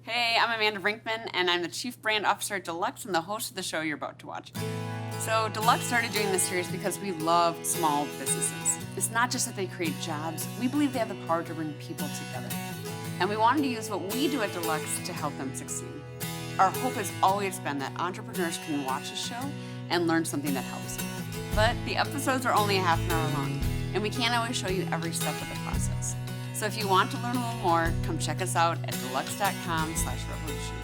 Hey, I'm Amanda Brinkman, and I'm the Chief Brand Officer at Deluxe and the host of the show you're about to watch. So Deluxe started doing this series because we love small businesses. It's not just that they create jobs, we believe they have the power to bring people together. And we wanted to use what we do at Deluxe to help them succeed. Our hope has always been that entrepreneurs can watch a show and learn something that helps them. But the episodes are only a half an hour long, and we can't always show you every step of the process. So if you want to learn a little more, come check us out at deluxe.com/revolution.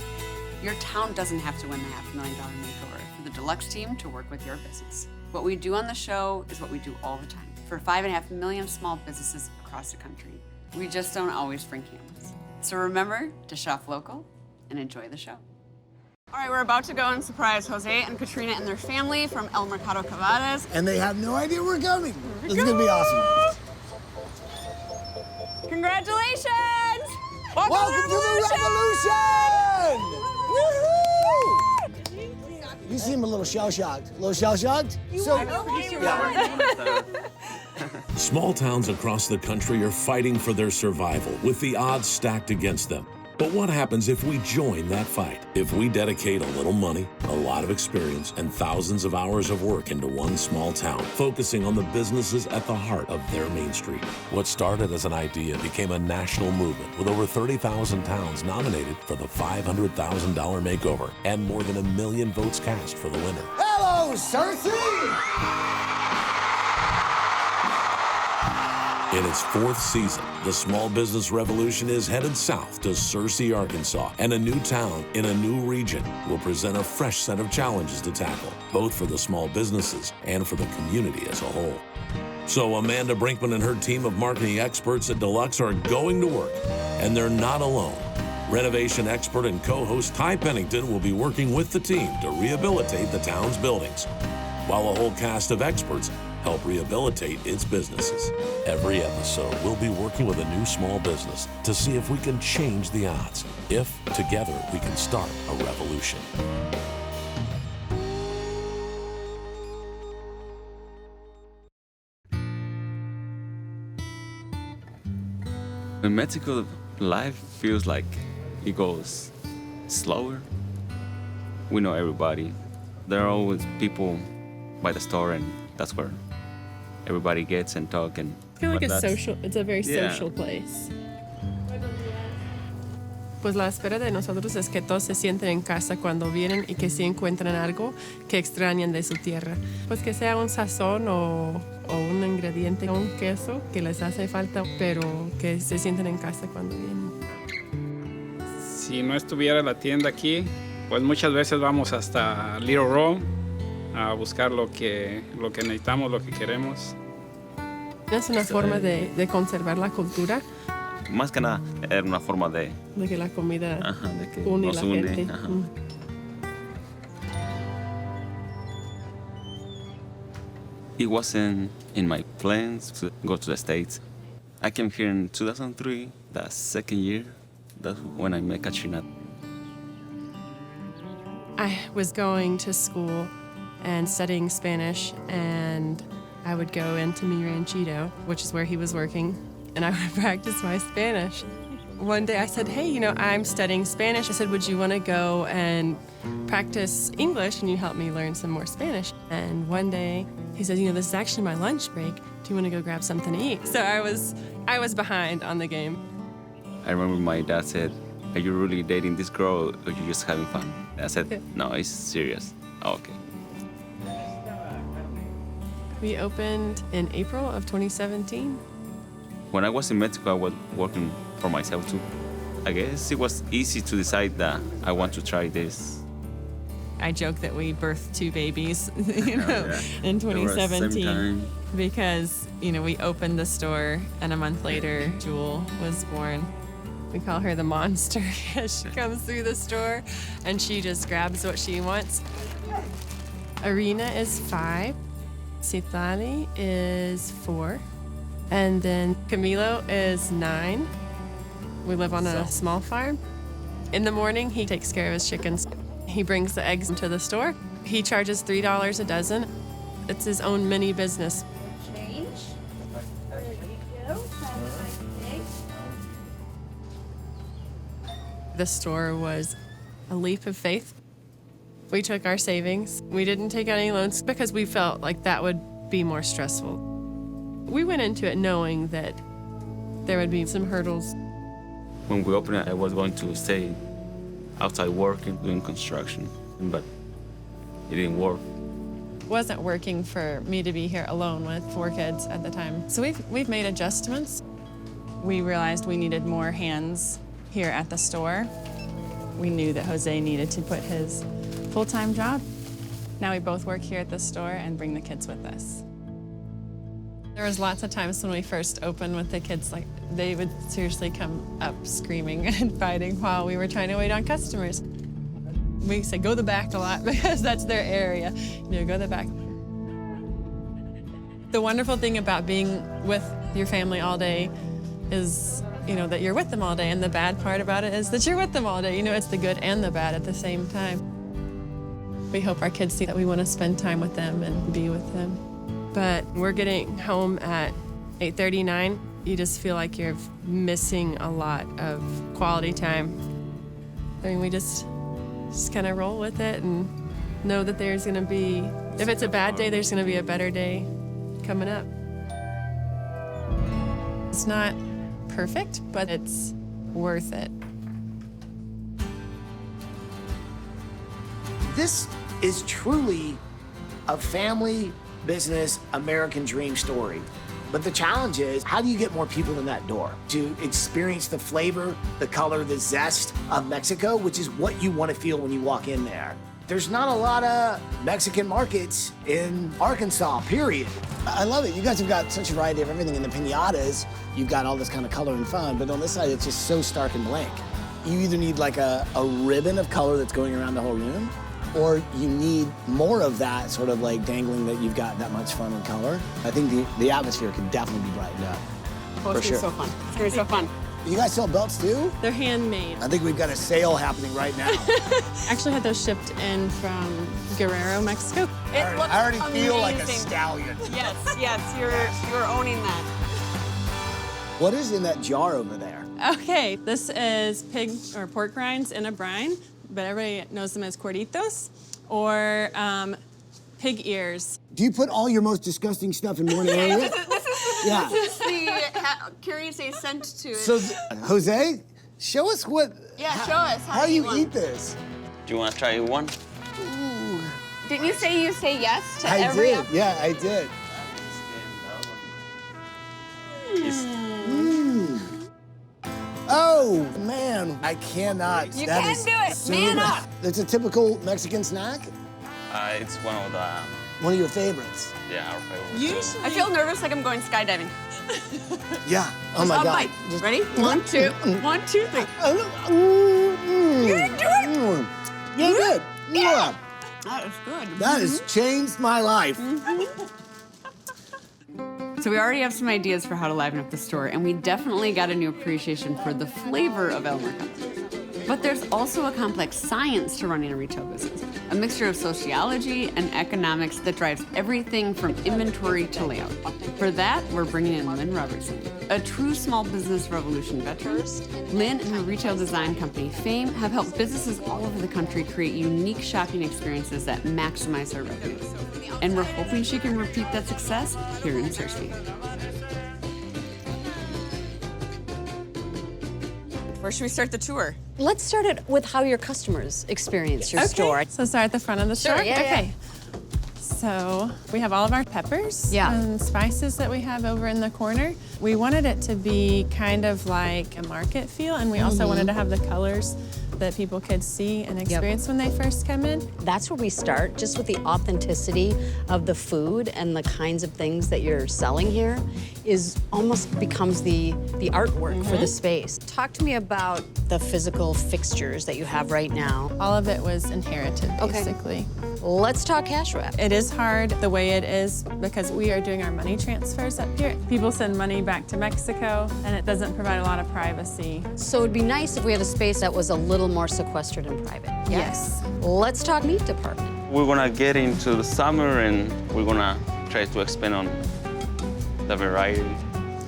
Your town doesn't have to win the $500,000 makeover for the Deluxe team to work with your business. What we do on the show is what we do all the time for 5.5 million small businesses across the country. We just don't always bring cameras. So remember to shop local and enjoy the show. All right, we're about to go and surprise Jose and Catrina and their family from El Mercado Cavadas. And they have no idea we're coming. This is gonna be awesome. Congratulations! Welcome to the revolution! Woohoo! You seem a little shell-shocked. A little shell-shocked? Small towns across the country are fighting for their survival with the odds stacked against them. But what happens if we join that fight? If we dedicate a little money, a lot of experience, and thousands of hours of work into one small town, focusing on the businesses at the heart of their Main Street. What started as an idea became a national movement with over 30,000 towns nominated for the $500,000 makeover and more than 1 million votes cast for the winner. Hello, Cersei! In its 4th season, the small business revolution is headed south to Searcy, Arkansas, and a new town in a new region will present a fresh set of challenges to tackle, both for the small businesses and for the community as a whole. So Amanda Brinkman and her team of marketing experts at Deluxe are going to work, and they're not alone. Renovation expert and co-host Ty Pennington will be working with the team to rehabilitate the town's buildings, while a whole cast of experts help rehabilitate its businesses. Every episode, we'll be working with a new small business to see if we can change the odds, if together we can start a revolution. In Mexico, life feels like it goes slower. We know everybody. There are always people by the store, and that's where everybody gets and talk. And it's kind of like it's a very social place. Pues la espera de nosotros es que todos se sienten en casa cuando vienen y que sí encuentran algo que extrañan de su tierra. Pues que sea un sazón o un ingrediente, un queso que les hace falta, pero que se sienten en casa cuando vienen. Si no estuviera la tienda aquí, pues muchas veces vamos hasta Little Rome a buscar lo que necesitamos, lo que queremos. Es una forma de conservar la cultura. Más que nada, era una forma de que la comida de que une nos la une. gente. It wasn't in my plans to go to the States. I came here in 2003, the second year. That's when I met Catrina. I was going to school and studying Spanish, and I would go into Mi Ranchito, which is where he was working, and I would practice my Spanish. One day I said, hey, I'm studying Spanish. I said, would you want to go and practice English and you help me learn some more Spanish? And one day he said, this is actually my lunch break. Do you want to go grab something to eat? So I was behind on the game. I remember my dad said, are you really dating this girl or are you just having fun? I said, no, it's serious. Oh, okay. We opened in April of 2017. When I was in Mexico, I was working for myself too. I guess it was easy to decide that I want to try this. I joke that we birthed 2 babies, in 2017 because, we opened the store and a month later, Jewel was born. We call her the monster because she comes through the store and she just grabs what she wants. Arena is 5. Citlali is 4. And then Camilo is 9. We live on a small farm. In the morning, he takes care of his chickens. He brings the eggs into the store. He charges $3 a dozen. It's his own mini business. Change. There you go. Have a nice day. the store was a leap of faith. We took our savings. We didn't take out any loans because we felt like that would be more stressful. We went into it knowing that there would be some hurdles. When we opened it, I was going to stay outside working, doing construction, but it didn't work. It wasn't working for me to be here alone with 4 kids at the time. So we've made adjustments. We realized we needed more hands here at the store. We knew that Jose needed to quit his full-time job. Now we both work here at the store and bring the kids with us. There was lots of times when we first opened with the kids, like they would seriously come up screaming and fighting while we were trying to wait on customers. We say go the back a lot because that's their area. Go the back. The wonderful thing about being with your family all day is, that you're with them all day, and the bad part about it is that you're with them all day. It's the good and the bad at the same time. We hope our kids see that we want to spend time with them and be with them. But we're getting home at 8:39. You just feel like you're missing a lot of quality time. We just kind of roll with it and know that there's going to be, if it's a bad day, there's going to be a better day coming up. It's not perfect, but it's worth it. This is truly a family business American dream story. But the challenge is, how do you get more people in that door to experience the flavor, the color, the zest of Mexico, which is what you want to feel when you walk in there? There's not a lot of Mexican markets in Arkansas, period. I love it. You guys have got such a variety of everything. In the piñatas, you've got all this kind of color and fun, but on this side, it's just so stark and blank. You either need like a ribbon of color that's going around the whole room, or you need more of that sort of like dangling that you've got that much fun and color. I think the atmosphere could definitely be brightened up. Oh, it's gonna be so fun. It's gonna be so fun. You guys sell belts too? They're handmade. I think we've got a sale happening right now. Actually had those shipped in from Guerrero, Mexico. It looks I already feel like a amazing. stallion. Yes, you're owning that. What is in that jar over there? Okay, this is pig or pork rinds in a brine, but everybody knows them as corditos, or pig ears. Do you put all your most disgusting stuff in one area? Yeah. This is the curious they sent to. So, Jose, show us what. Yeah, show us how you one. eat this. Do you want to try one? Didn't you say yes to I every did. Yeah, I did. Oh man, I cannot. You That can is do it. so Man bad. up. It's a typical Mexican snack. It's one of the, One of your favorites. our favorites. I feel nervous like I'm going skydiving. Yeah. Oh my I'll God. bite. Just- Ready? 1, 2. 1, 2, 3. You didn't do it. You did. Yeah. That is good. That has changed my life. So we already have some ideas for how to liven up the store, and we definitely got a new appreciation for the flavor of El Mercado. But there's also a complex science to running a retail business, a mixture of sociology and economics that drives everything from inventory to layout. For that, we're bringing in Lynne Robertson, a true small business revolution veteran. Lynne and her retail design company, Fame, have helped businesses all over the country create unique shopping experiences that maximize their revenues. And we're hoping she can repeat that success here in Searcy. Where should we start the tour? Let's start it with how your customers experience your store. So start at the front of the store? yeah, okay. So we have all of our peppers and spices that we have over in the corner. We wanted it to be kind of like a market feel, and we also wanted to have the colors that people could see and experience when they first come in. That's where we start, just with the authenticity of the food and the kinds of things that you're selling here is almost becomes the artwork for the space. Talk to me about the physical fixtures that you have right now. All of it was inherited, basically. Let's talk cash wrap. It is hard the way it is because we are doing our money transfers up here. People send money back to Mexico, and it doesn't provide a lot of privacy. So it'd be nice if we had a space that was a little more sequestered and private. Yes. Let's talk meat department. We're gonna get into the summer and we're gonna try to expand on the variety.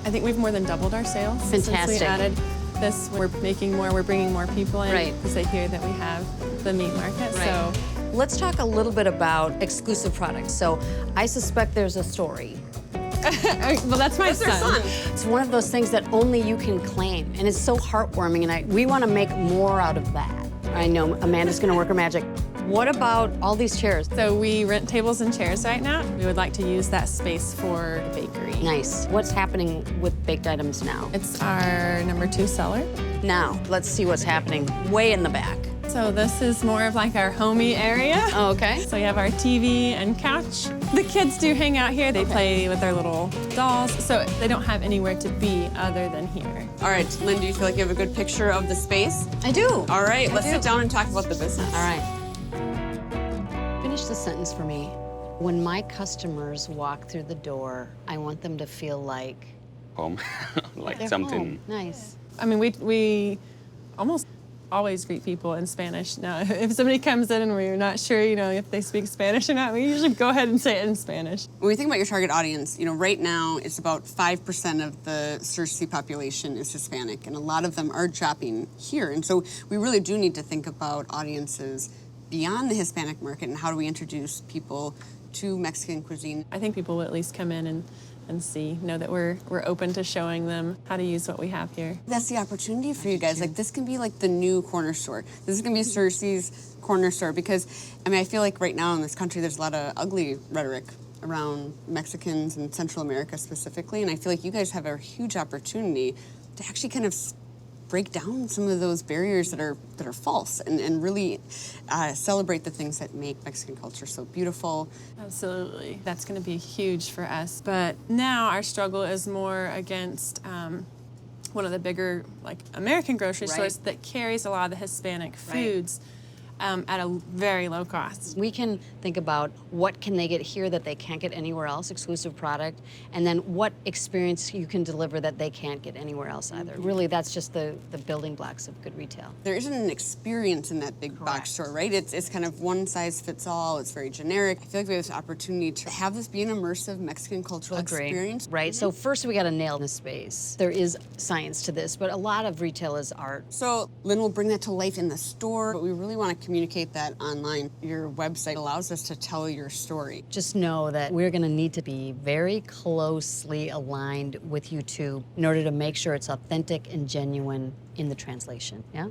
I think we've more than doubled our sales since Fantastic. we added this, we're making more, we're bringing more people in. Right. Because they hear that we have the meat market, so. Let's talk a little bit about exclusive products. So I suspect there's a story. Well, that's my son. It's one of those things that only you can claim, and it's so heartwarming, and we want to make more out of that. I know Amanda's going to work her magic. What about all these chairs? So we rent tables and chairs right now. We would like to use that space for a bakery. Nice. What's happening with baked items now? It's our #2 seller. Now, let's see what's happening way in the back. So this is more of like our homey area. Oh, okay. So we have our TV and couch. The kids do hang out here. They play with their little dolls, so they don't have anywhere to be other than here. All right, Lynn, do you feel like you have a good picture of the space? I do. All right, let's sit down and talk about the business. All right. Finish the sentence for me. When my customers walk through the door, I want them to feel like Home, like they're something. home. Nice. I mean, we almost always greet people in Spanish. Now, if somebody comes in and we're not sure, if they speak Spanish or not, we usually go ahead and say it in Spanish. When we think about your target audience, right now it's about 5% of the Cersei population is Hispanic, and a lot of them are shopping here. And so we really do need to think about audiences beyond the Hispanic market and how do we introduce people to Mexican cuisine. I think people will at least come in and see, know that we're open to showing them how to use what we have here. That's the opportunity for you guys. Like, this can be like the new corner store. This is gonna be Cersei's corner store because, I feel like right now in this country there's a lot of ugly rhetoric around Mexicans and Central America specifically, and I feel like you guys have a huge opportunity to actually kind of break down some of those barriers that are false and really celebrate the things that make Mexican culture so beautiful. Absolutely. That's going to be huge for us. But now our struggle is more against one of the bigger American grocery stores that carries a lot of the Hispanic foods at a very low cost. We can think about what can they get here that they can't get anywhere else, exclusive product, and then what experience you can deliver that they can't get anywhere else either. Really, that's just the building blocks of good retail. There isn't an experience in that big box store, right? It's kind of one size fits all. It's very generic. I feel like we have this opportunity to have this be an immersive Mexican cultural experience. Right, so first we got to nail the space. There is science to this, but a lot of retail is art. So Lynn will bring that to life in the store, but we really want to communicate that online. Your website allows us to tell your story. Just know that we're going to need to be very closely aligned with YouTube in order to make sure it's authentic and genuine in the translation, yeah?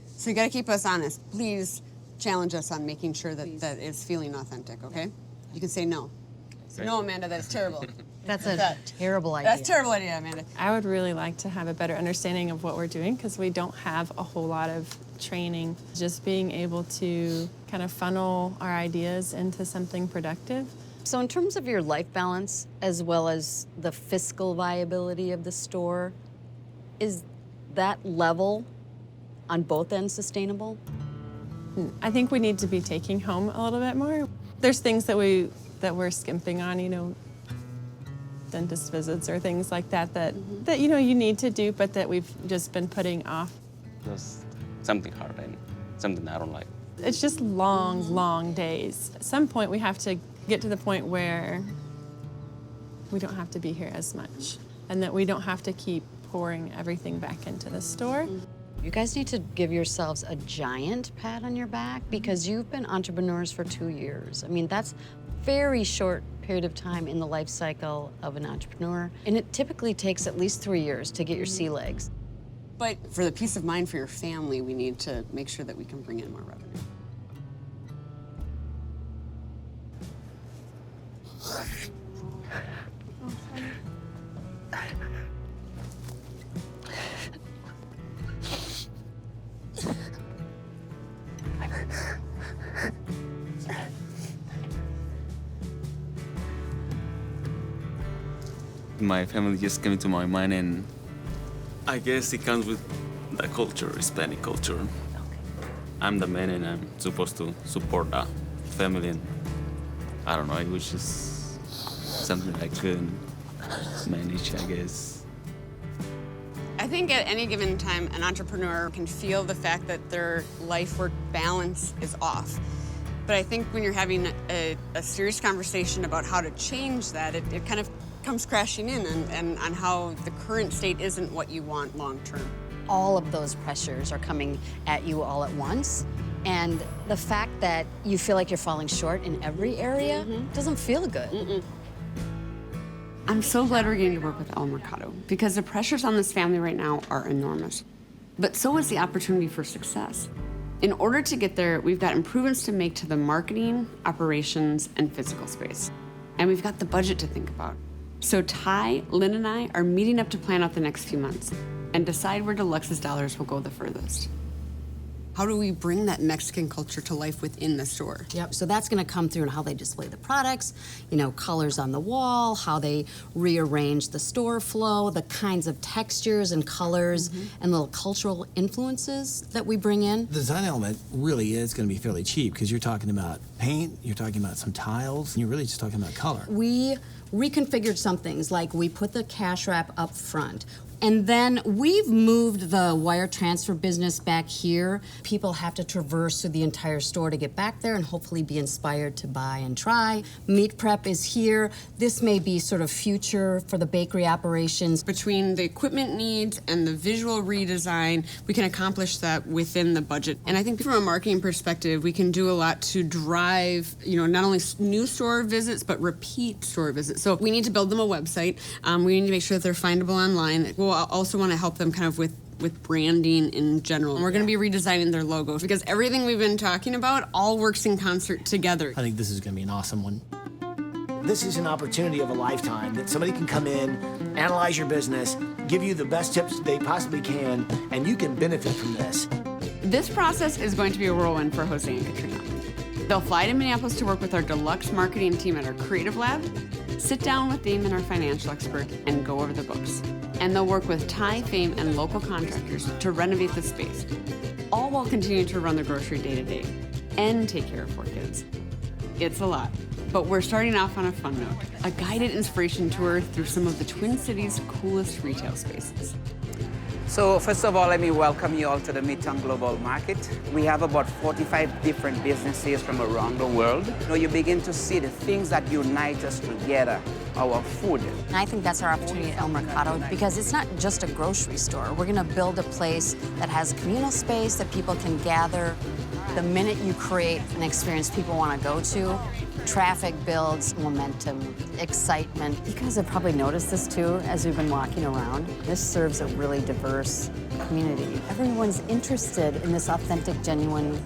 So you got to keep us honest. Please challenge us on making sure that it's feeling authentic, okay? You can say no. Say, no, Amanda, that's terrible. That's a terrible idea. That's a terrible idea, Amanda. I would really like to have a better understanding of what we're doing because we don't have a whole lot of training. Just being able to kind of funnel our ideas into something productive. So in terms of your life balance, as well as the fiscal viability of the store, is that level on both ends sustainable? I think we need to be taking home a little bit more. There's things that we're skimping on, dentist visits or things like that you need to do, but that we've just been putting off. Just something hard and something I don't like. It's just long days. At some point, we have to get to the point where we don't have to be here as much and that we don't have to keep pouring everything back into the store. You guys need to give yourselves a giant pat on your back because you've been entrepreneurs for 2 years. That's very short period of time in the life cycle of an entrepreneur, and it typically takes at least 3 years to get your sea legs. But for the peace of mind for your family, we need to make sure that we can bring in more revenue. My family just came to my mind, and I guess it comes with the culture, Hispanic culture. I'm the man, and I'm supposed to support the family, and I don't know, it was just something I couldn't manage, I guess. I think at any given time, an entrepreneur can feel the fact that their life-work balance is off. But I think when you're having a serious conversation about how to change that, it kind of comes crashing in and on how the current state isn't what you want long term. all of those pressures are coming at you all at once. And the fact that you feel like you're falling short in every area doesn't feel good. I'm so glad we're getting to work with El Mercado because the pressures on this family right now are enormous. But so is the opportunity for success. In order to get there, we've got improvements to make to the marketing, operations, and physical space. And we've got the budget to think about. So Ty, Lynne, and I are meeting up to plan out the next few months and decide where Deluxe's dollars will go the furthest. How do we bring that Mexican culture to life within the store? Yep, so that's gonna come through in how they display the products, you know, colors on the wall, how they rearrange the store flow, the kinds of textures and colors and little cultural influences that we bring in. The design element really is gonna be fairly cheap because you're talking about paint, you're talking about some tiles, and you're really just talking about color. We reconfigured some things, like we put the cash wrap up front. And then we've moved the wire transfer business back here. People have to traverse through the entire store to get back there and hopefully be inspired to buy and try. Meat prep is here. This may be sort of future for the bakery operations. Between the equipment needs and the visual redesign, we can accomplish that within the budget. And I think from a marketing perspective, we can do a lot to drive, not only new store visits, but repeat store visits. So we need to build them a website. We need to make sure that they're findable online. We'll also want to help them kind of with branding in general. And we're going to be redesigning their logos because everything we've been talking about all works in concert together. I think this is gonna be an awesome one. This is an opportunity of a lifetime that somebody can come in, analyze your business, give you the best tips they possibly can, and you can benefit from this. This process is going to be a whirlwind for Jose and Catrina. They'll fly to Minneapolis to work with our Deluxe marketing team at our creative lab, sit down with Damon, our financial expert, and go over the books. And they'll work with Thai, Fame, and local contractors to renovate the space, all while continuing to run the grocery day to day and take care of 4 kids. It's a lot, but we're starting off on a fun note, a guided inspiration tour through some of the Twin Cities' coolest retail spaces. So first of all, let me welcome you all to the Midtown Global Market. We have about 45 different businesses from around the world. You begin to see the things that unite us together, our food. And I think that's our opportunity at El Mercado because it's not just a grocery store. We're gonna build a place that has communal space that people can gather. The minute you create an experience people wanna go to, traffic builds momentum, excitement. You guys have probably noticed this too as we've been walking around. This serves a really diverse community. Everyone's interested in this authentic, genuine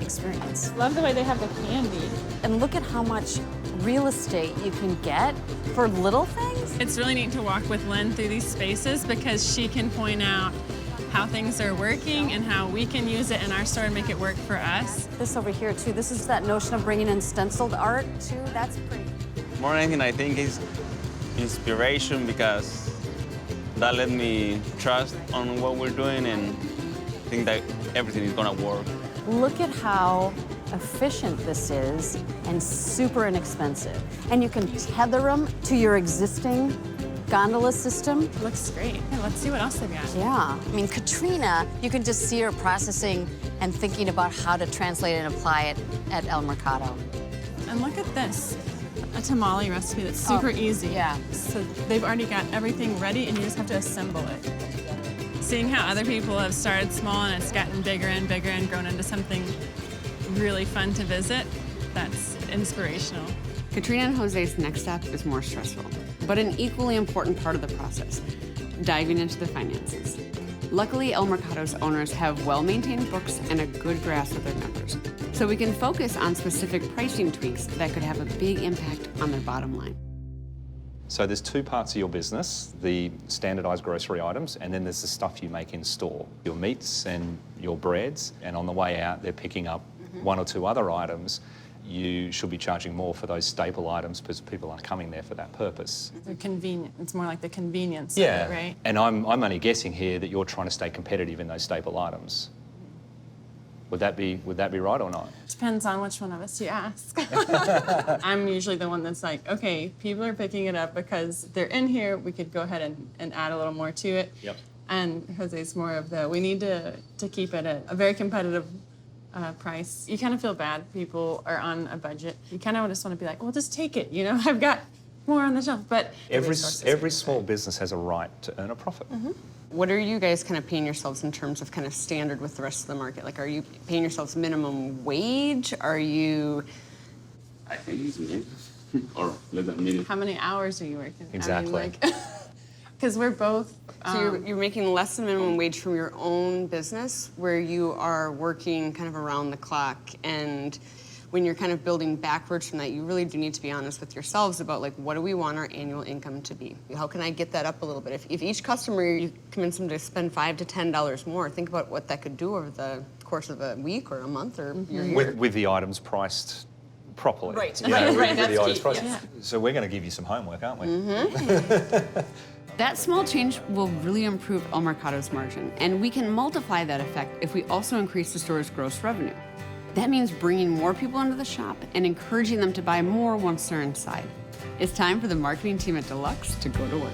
experience. Love the way they have the candy. And look at how much real estate you can get for little things. It's really neat to walk with Lynne through these spaces because she can point out how things are working and how we can use it in our store and make it work for us. This over here too, this is that notion of bringing in stenciled art too. That's pretty. More than anything, I think is inspiration because that let me trust on what we're doing and think that everything is gonna work. Look at how efficient this is and super inexpensive. And you can tether them to your existing gondola system. Looks great. Hey, let's see what else they've got. Yeah. I mean, Catrina, you can just see her processing and thinking about how to translate and apply it at El Mercado. And look at this, a tamale recipe that's super easy. Yeah. So they've already got everything ready and you just have to assemble it. Seeing how other people have started small and it's gotten bigger and bigger and grown into something really fun to visit, that's inspirational. Catrina and Jose's next step is more stressful, but an equally important part of the process, diving into the finances. Luckily, El Mercado's owners have well-maintained books and a good grasp of their numbers, so we can focus on specific pricing tweaks that could have a big impact on their bottom line. So there's 2 parts of your business, the standardized grocery items, and then there's the stuff you make in store, your meats and your breads, and on the way out, they're picking up 1 or 2 other items. You should be charging more for those staple items because people aren't coming there for that purpose. They're convenient. It's more like the convenience Yeah, of it, right? And I'm only guessing here that you're trying to stay competitive in those staple items. Would that be right or not? Depends on which one of us you ask. I'm usually the one that's like, okay, people are picking it up because they're in here, we could go ahead and add a little more to it. Yep. And Jose's more of the, we need to keep it at a very competitive price. You kind of feel bad people are on a budget. You kind of just want to be like, well, just take it, I've got more on the shelf. But Every small business has a right to earn a profit. What are you guys kind of paying yourselves in terms of kind of standard with the rest of the market? Like, are you paying yourselves minimum wage? Are you... I think it's minimum, or less than minimum. How many hours are you working? Exactly. Because we're both... So you're making less than minimum wage from your own business, where you are working kind of around the clock, and when you're kind of building backwards from that, you really do need to be honest with yourselves about, like, what do we want our annual income to be? How can I get that up a little bit? If each customer, you convince them to spend $5 to $10 more, think about what that could do over the course of a week or a month or your year. With the items priced properly. Right, You know, right, with that's the items key, priced. yes. So we're going to give you some homework, aren't we? That small change will really improve El Mercado's margin, and we can multiply that effect if we also increase the store's gross revenue. That means bringing more people into the shop and encouraging them to buy more once they're inside. It's time for the marketing team at Deluxe to go to work.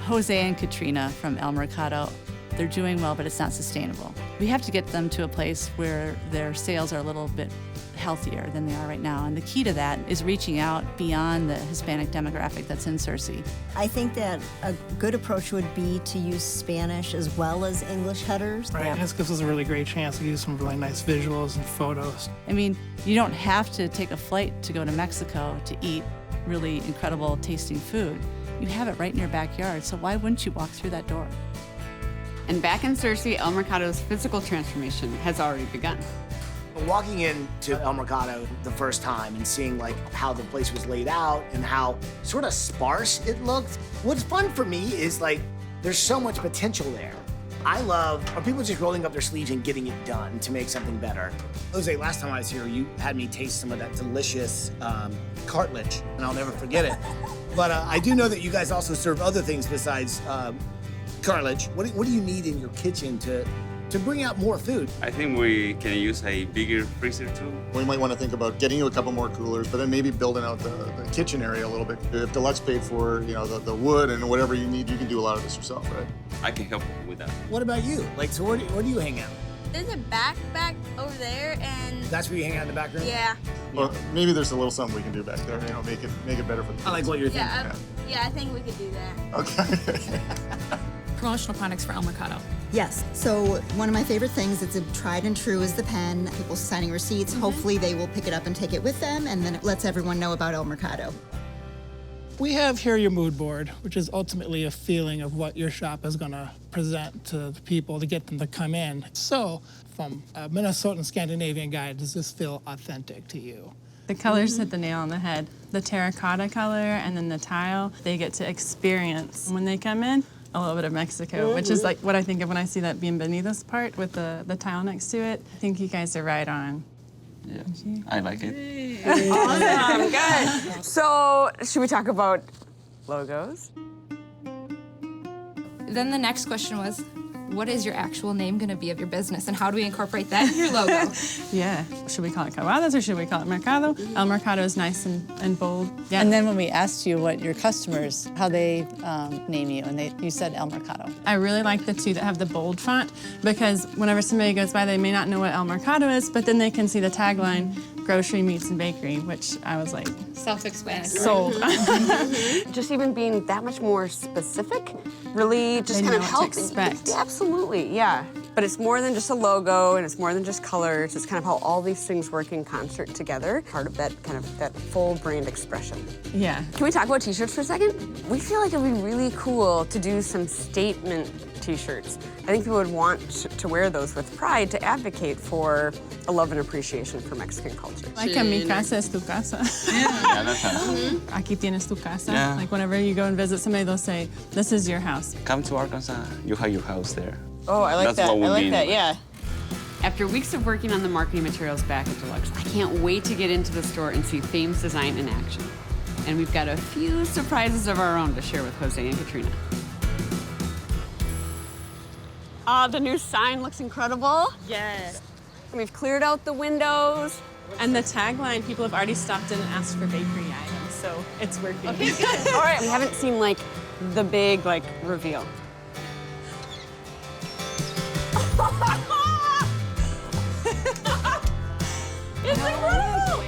Jose and Catrina from El Mercado, they're doing well, but it's not sustainable. We have to get them to a place where their sales are a little bit healthier than they are right now. And the key to that is reaching out beyond the Hispanic demographic that's in Searcy. I think that a good approach would be to use Spanish as well as English headers. Right, and this gives us a really great chance to use some really nice visuals and photos. I mean, you don't have to take a flight to go to Mexico to eat really incredible tasting food. You have it right in your backyard, so why wouldn't you walk through that door? And back in Searcy, El Mercado's physical transformation has already begun. Walking into El Mercado the first time and seeing like how the place was laid out and how sort of sparse it looked, what's fun for me is like there's so much potential there. I love, are people just rolling up their sleeves and getting it done to make something better? Jose, last time I was here, you had me taste some of that delicious cartilage, and I'll never forget it. But I do know that you guys also serve other things besides cartilage. What do you need in your kitchen to bring out more food? I think we can use a bigger freezer too. We might want to think about getting you a couple more coolers, but then maybe building out the kitchen area a little bit. If Deluxe paid for, the wood and whatever you need, you can do a lot of this yourself, right? I can help with that. What about you? Like, so where do you hang out? There's a backpack over there, and That's where you hang out in the back room? yeah. Well, maybe there's a little something we can do back there, make it better for the kids. I like what you're thinking. Yeah, I think we could do that. Okay. Promotional products for El Mercado. Yes. So one of my favorite things, it's a tried and true, is the pen. People signing receipts. Hopefully they will pick it up and take it with them, and then it lets everyone know about El Mercado. We have here your mood board, which is ultimately a feeling of what your shop is going to present to the people to get them to come in. So from a Minnesotan Scandinavian guy, does this feel authentic to you? The colors hit the nail on the head. The terracotta color and then the tile, they get to experience when they come in a little bit of Mexico, which is like what I think of when I see that Bienvenidos part with the tile next to it. I think you guys are right on. Yeah, I like it. Awesome, good. So, should we talk about logos? Then the next question was, what is your actual name going to be of your business, and how do we incorporate that in your logo? Yeah. Should we call it Cabadas or should we call it Mercado? El Mercado is nice and bold. Yeah. And then when we asked you what your customers, how they name you, and you said El Mercado. I really like the two that have the bold font because whenever somebody goes by, they may not know what El Mercado is, but then they can see the tagline, grocery, meats, and bakery, which I was like, self-explanatory. Sold. Just even being that much more specific really just kind of helps. Expect. Absolutely, yeah. But it's more than just a logo, and it's more than just colors. It's kind of how all these things work in concert together, part of that kind of that full brand expression. Yeah. Can we talk about t-shirts for a second? We feel like it'd be really cool to do some statement t-shirts. I think people would want to wear those with pride to advocate for a love and appreciation for Mexican culture. Like a mi casa es tu casa. Yeah, that's nice. Aquí tienes tu casa. Yeah. Like whenever you go and visit somebody, they'll say, this is your house. Come to Arkansas, you have your house there. Oh, I like That's that. what we I like mean. that, yeah. After weeks of working on the marketing materials back at Deluxe, I can't wait to get into the store and see Fame's design in action. And we've got a few surprises of our own to share with Jose and Catrina. The new sign looks incredible. Yes. We've cleared out the windows. And the tagline, people have already stopped in and asked for bakery items, so it's working. Okay, good. All right, we haven't seen like the big reveal. It's incredible!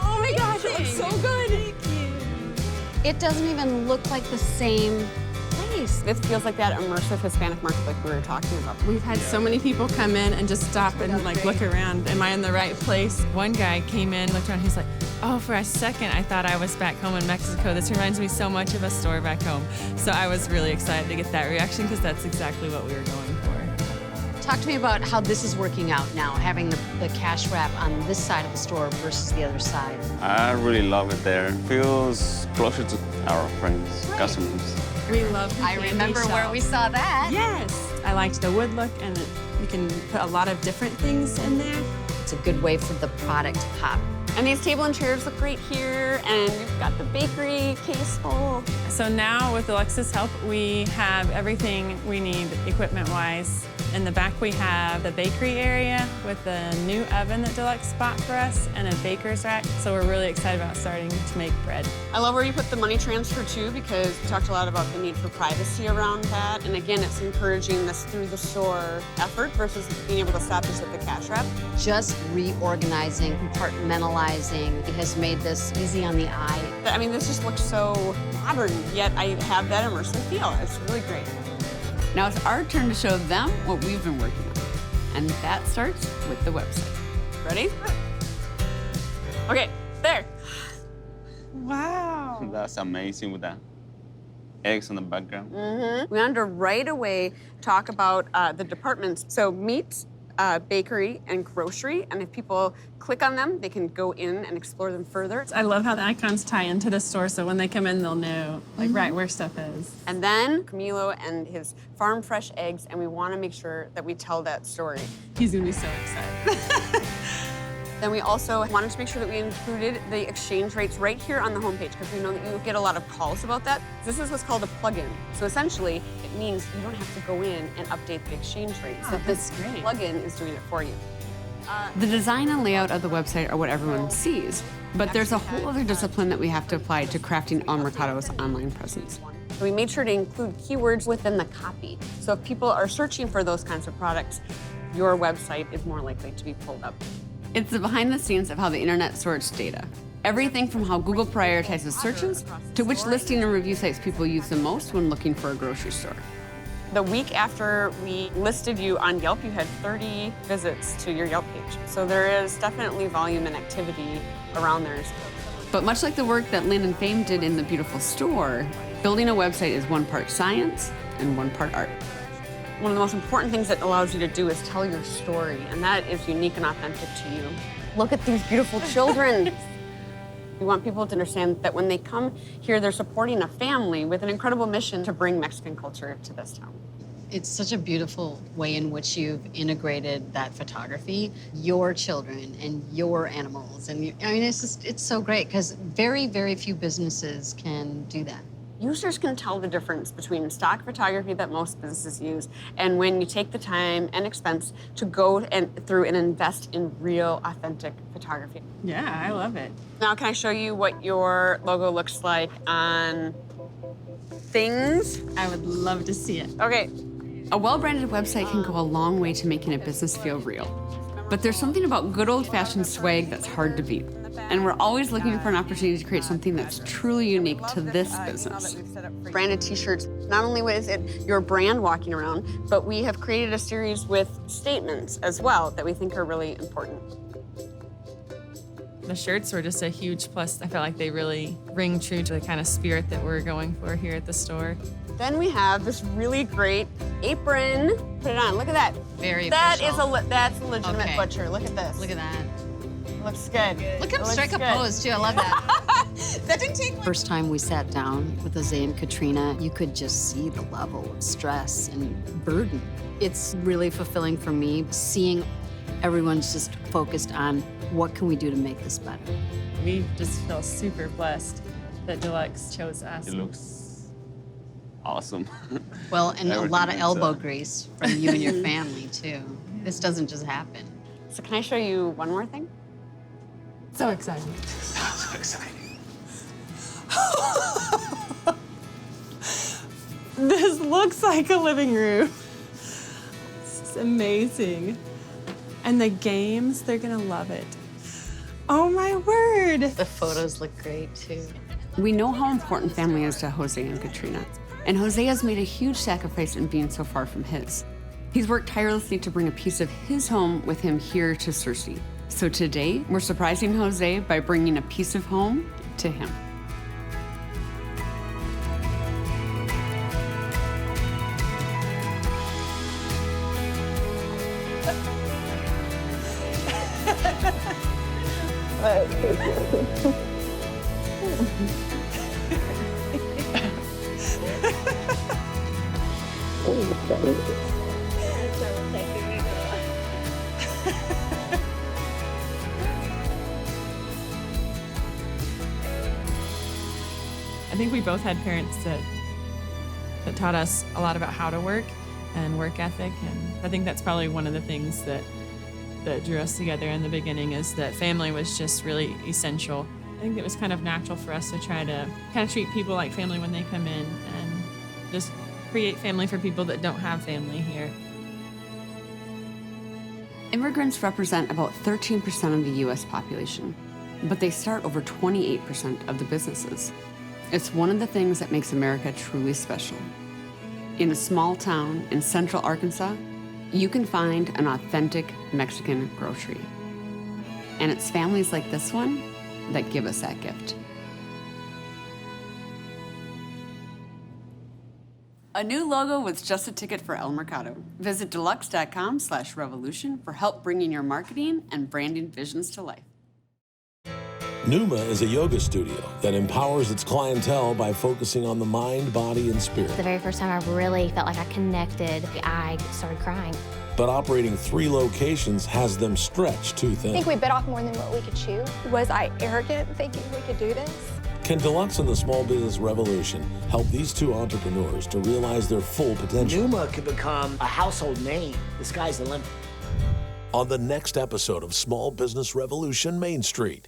Oh my gosh, it looks so good. It doesn't even look like the same place. place. This feels like that immersive Hispanic market like we were talking about. We've had so many people come in and just stop and like look around. Am I in the right place? One guy came in, looked around, he's like, oh, for a second I thought I was back home in Mexico. This reminds me so much of a store back home. So I was really excited to get that reaction because that's exactly what we were going for. Talk to me about how this is working out now, having the cash wrap on this side of the store versus the other side. I really love it there. Feels closer to our friends, customers. We love the I candy remember shop. where we saw that. Yes. I liked the wood look, and you can put a lot of different things in there. It's a good way for the product to pop. And these table and chairs look great here, and you've got the bakery case full. So now, with Deluxe's help, we have everything we need equipment-wise. In the back, we have the bakery area with the new oven that Deluxe bought for us and a baker's rack. So we're really excited about starting to make bread. I love where you put the money transfer too, because we talked a lot about the need for privacy around that. And again, it's encouraging this through the store effort versus being able to stop just at the cash wrap. Just reorganizing, compartmentalizing has made this easy on the eye. I mean, this just looks so modern, yet I have that immersive feel. It's really great. Now it's our turn to show them what we've been working on. And that starts with the website. Ready? Okay, there. Wow. That's amazing with that eggs on the background. We wanted to right away talk about the departments. So meats, bakery, and grocery. And if people click on them, they can go in and explore them further. I love how the icons tie into the store, so when they come in, they'll know like right where stuff is. And then Camilo and his farm fresh eggs, and we want to make sure that we tell that story. He's gonna be so excited. Then we also wanted to make sure that we included the exchange rates right here on the homepage, because we know that you get a lot of calls about that. This is what's called a plugin. So essentially, it means you don't have to go in and update the exchange rates. So this plugin is doing it for you. The design and layout of the website are what everyone sees, but there's a whole other discipline that we have to apply to crafting El Mercado's online presence. So we made sure to include keywords within the copy. So if people are searching for those kinds of products, your website is more likely to be pulled up. It's the behind the scenes of how the internet sorts data. Everything from how Google prioritizes searches to which listing and review sites people use the most when looking for a grocery store. The week after we listed you on Yelp, you had 30 visits to your Yelp page. So there is definitely volume and activity around there. But much like the work that Lynne and Fame did in the beautiful store, building a website is one part science and one part art. One of the most important things it allows you to do is tell your story, and that is unique and authentic to you. Look at these beautiful children. We want people to understand that when they come here, they're supporting a family with an incredible mission to bring Mexican culture to this town. It's such a beautiful way in which you've integrated that photography, your children and your animals. And I mean, it's so great because very, very few businesses can do that. Users can tell the difference between stock photography that most businesses use and when you take the time and expense to go through and invest in real, authentic photography. Yeah, I love it. Now, can I show you what your logo looks like on things? I would love to see it. Okay. A well-branded website can go a long way to making a business feel real. But there's something about good old-fashioned swag that's hard to beat. And we're always looking for an opportunity to create something that's truly unique to this business. Branded t-shirts, not only is it your brand walking around, but we have created a series with statements as well that we think are really important. The shirts were just a huge plus. I felt like they really ring true to the kind of spirit that we're going for here at the store. Then we have this really great apron. Put it on, look at that. Very That official. that's a legitimate Okay. butcher, look at this. Look at that. Looks good. Look at him Looks strike a good. pose, too. I love that. That didn't take First time we sat down with Jose and Catrina, you could just see the level of stress and burden. It's really fulfilling for me seeing everyone's just focused on what can we do to make this better. We just feel super blessed that Deluxe chose us. It looks awesome. Well, and a lot of Everything is, elbow grease from you and your family, too. This doesn't just happen. So can I show you one more thing? So exciting. So exciting. This looks like a living room. This is amazing. And the games, they're gonna love it. Oh my word. The photos look great, too. We know how important family is to Jose and Catrina. And Jose has made a huge sacrifice in being so far from his. He's worked tirelessly to bring a piece of his home with him here to Searcy. So today, we're surprising Jose by bringing a piece of home to him. I think we both had parents that taught us a lot about how to work and work ethic, and I think that's probably one of the things that drew us together in the beginning, is that family was just really essential. I think it was kind of natural for us to try to kind of treat people like family when they come in and just create family for people that don't have family here. Immigrants represent about 13% of the U.S. population, but they start over 28% of the businesses. It's one of the things that makes America truly special. In a small town in central Arkansas, you can find an authentic Mexican grocery. And it's families like this one that give us that gift. A new logo was just a ticket for El Mercado. Visit deluxe.com/revolution for help bringing your marketing and branding visions to life. Numa is a yoga studio that empowers its clientele by focusing on the mind, body, and spirit. The very first time I really felt like I connected, I started crying. But operating 3 locations has them stretched too I thin. think we bit off more than what we could chew. Was I arrogant thinking we could do this? Can Deluxe and the Small Business Revolution help these 2 entrepreneurs to realize their full potential? Numa could become a household name. The sky's the limit. On the next episode of Small Business Revolution Main Street.